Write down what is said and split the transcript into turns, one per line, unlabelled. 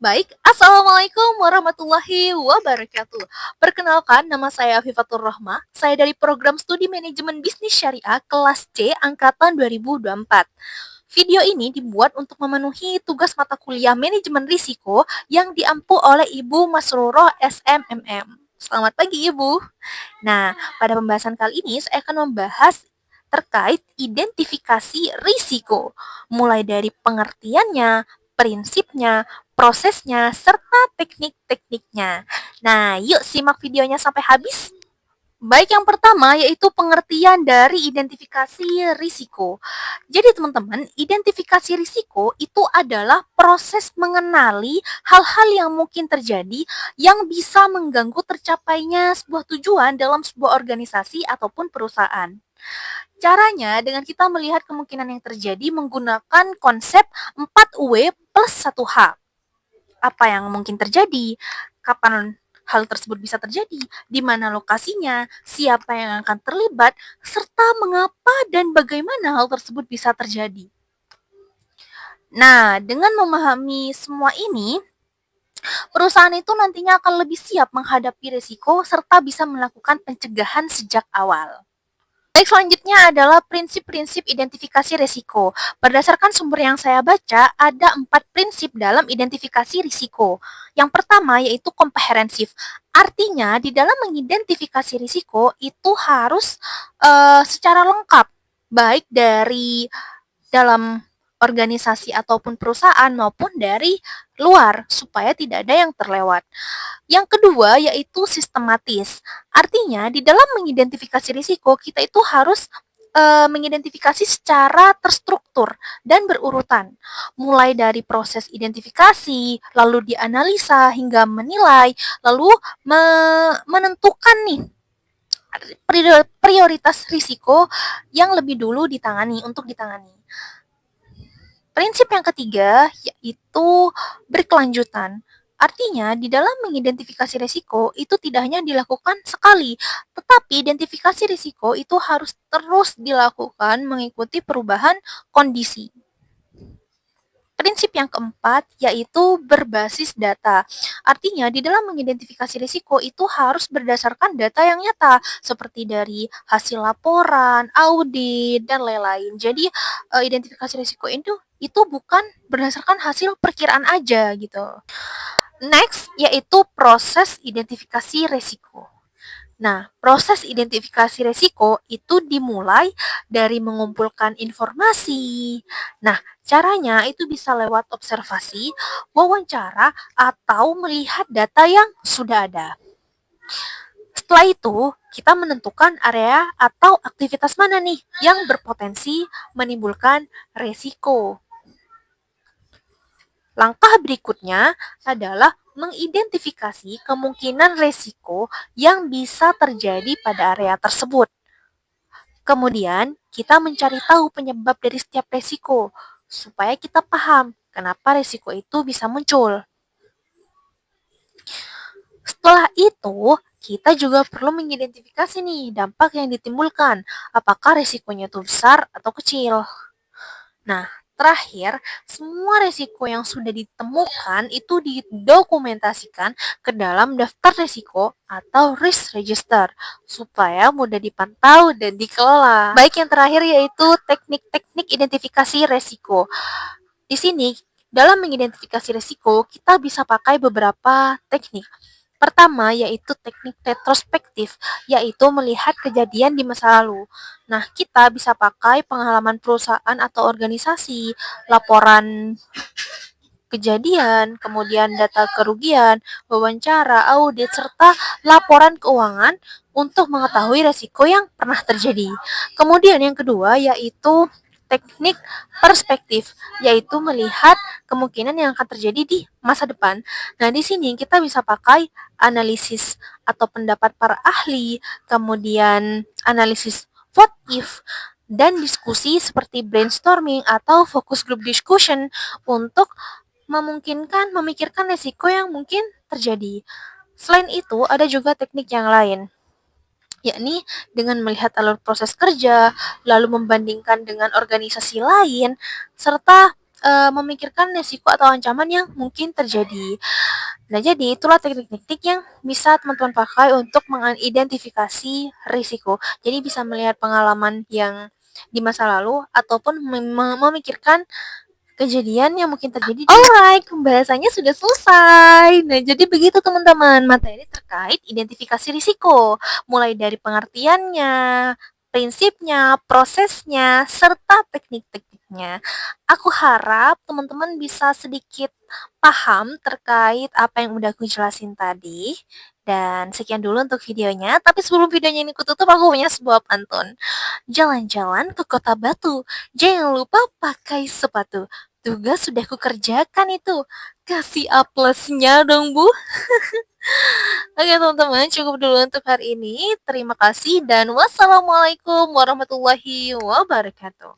Baik, Assalamualaikum warahmatullahi wabarakatuh. Perkenalkan, nama saya Afifatur Rahma. Saya dari program studi manajemen bisnis syariah kelas C angkatan 2024. Video ini dibuat untuk memenuhi tugas mata kuliah manajemen risiko yang diampu oleh Ibu Masruroh SMMM. Selamat pagi, Ibu. Nah, pada pembahasan kali ini saya akan membahas terkait identifikasi risiko, mulai dari pengertiannya, prinsipnya, prosesnya, serta teknik-tekniknya. Nah, yuk simak videonya sampai habis. Baik, yang pertama yaitu pengertian dari identifikasi risiko. Jadi teman-teman, identifikasi risiko itu adalah proses mengenali hal-hal yang mungkin terjadi yang bisa mengganggu tercapainya sebuah tujuan dalam sebuah organisasi ataupun perusahaan. Caranya dengan kita melihat kemungkinan yang terjadi menggunakan konsep 4W plus 1H. Apa yang mungkin terjadi, kapan hal tersebut bisa terjadi, di mana lokasinya, siapa yang akan terlibat, serta mengapa dan bagaimana hal tersebut bisa terjadi. Nah, dengan memahami semua ini, perusahaan itu nantinya akan lebih siap menghadapi risiko serta bisa melakukan pencegahan sejak awal. Baik, selanjutnya adalah prinsip-prinsip identifikasi risiko. Berdasarkan sumber yang saya baca, ada 4 prinsip dalam identifikasi risiko. Yang pertama yaitu komprehensif. Artinya, di dalam mengidentifikasi risiko itu harus secara lengkap, baik dari dalam organisasi ataupun perusahaan maupun dari luar, supaya tidak ada yang terlewat. Yang kedua yaitu sistematis. Artinya di dalam mengidentifikasi risiko kita itu harus mengidentifikasi secara terstruktur dan berurutan. Mulai dari proses identifikasi, lalu dianalisa hingga menilai, lalu menentukan nih prioritas risiko yang lebih dulu untuk ditangani. Prinsip yang ketiga yaitu berkelanjutan. Artinya, di dalam mengidentifikasi risiko itu tidak hanya dilakukan sekali, tetapi identifikasi risiko itu harus terus dilakukan mengikuti perubahan kondisi. Prinsip yang keempat yaitu berbasis data. Artinya, di dalam mengidentifikasi risiko itu harus berdasarkan data yang nyata, seperti dari hasil laporan, audit, dan lain-lain. Jadi, identifikasi risiko itu bukan berdasarkan hasil perkiraan aja gitu. Next, yaitu proses identifikasi risiko. Nah, proses identifikasi risiko itu dimulai dari mengumpulkan informasi. Nah, caranya itu bisa lewat observasi, wawancara, atau melihat data yang sudah ada. Setelah itu, kita menentukan area atau aktivitas mana nih yang berpotensi menimbulkan risiko. Langkah berikutnya adalah mengidentifikasi kemungkinan risiko yang bisa terjadi pada area tersebut. Kemudian, kita mencari tahu penyebab dari setiap risiko, supaya kita paham kenapa risiko itu bisa muncul. Setelah itu, kita juga perlu mengidentifikasi nih dampak yang ditimbulkan, apakah risikonya itu besar atau kecil. Nah, terakhir, semua risiko yang sudah ditemukan itu didokumentasikan ke dalam daftar risiko atau risk register supaya mudah dipantau dan dikelola. Baik, yang terakhir yaitu teknik-teknik identifikasi risiko. Di sini, dalam mengidentifikasi risiko, kita bisa pakai beberapa teknik. Pertama, yaitu teknik retrospektif, yaitu melihat kejadian di masa lalu. Nah, kita bisa pakai pengalaman perusahaan atau organisasi, laporan kejadian, kemudian data kerugian, wawancara, audit, serta laporan keuangan untuk mengetahui resiko yang pernah terjadi. Kemudian yang kedua yaitu teknik perspektif, yaitu melihat kemungkinan yang akan terjadi di masa depan. Nah, di sini kita bisa pakai analisis atau pendapat para ahli, kemudian analisis what if, dan diskusi seperti brainstorming atau focus group discussion untuk memikirkan resiko yang mungkin terjadi. Selain itu, ada juga teknik yang lain, yakni dengan melihat alur proses kerja, lalu membandingkan dengan organisasi lain, serta memikirkan resiko atau ancaman yang mungkin terjadi. Nah, jadi itulah teknik-teknik yang bisa teman-teman pakai untuk mengidentifikasi risiko. Jadi bisa melihat pengalaman yang di masa lalu ataupun memikirkan kejadian yang mungkin terjadi. Alright, pembahasannya sudah selesai. Nah, jadi begitu teman-teman, materi terkait identifikasi risiko, mulai dari pengertiannya, prinsipnya, prosesnya, serta teknik-tekniknya. Aku harap teman-teman bisa sedikit paham terkait apa yang udah aku jelasin tadi. Dan sekian dulu untuk videonya. Tapi sebelum videonya ini kututup, aku punya sebuah pantun. Jalan-jalan ke kota Batu, jangan lupa pakai sepatu. Tugas sudah kukerjakan itu. Kasih A plusnya dong, Bu. Oke, teman-teman, cukup dulu untuk hari ini. Terima kasih dan wassalamualaikum warahmatullahi wabarakatuh.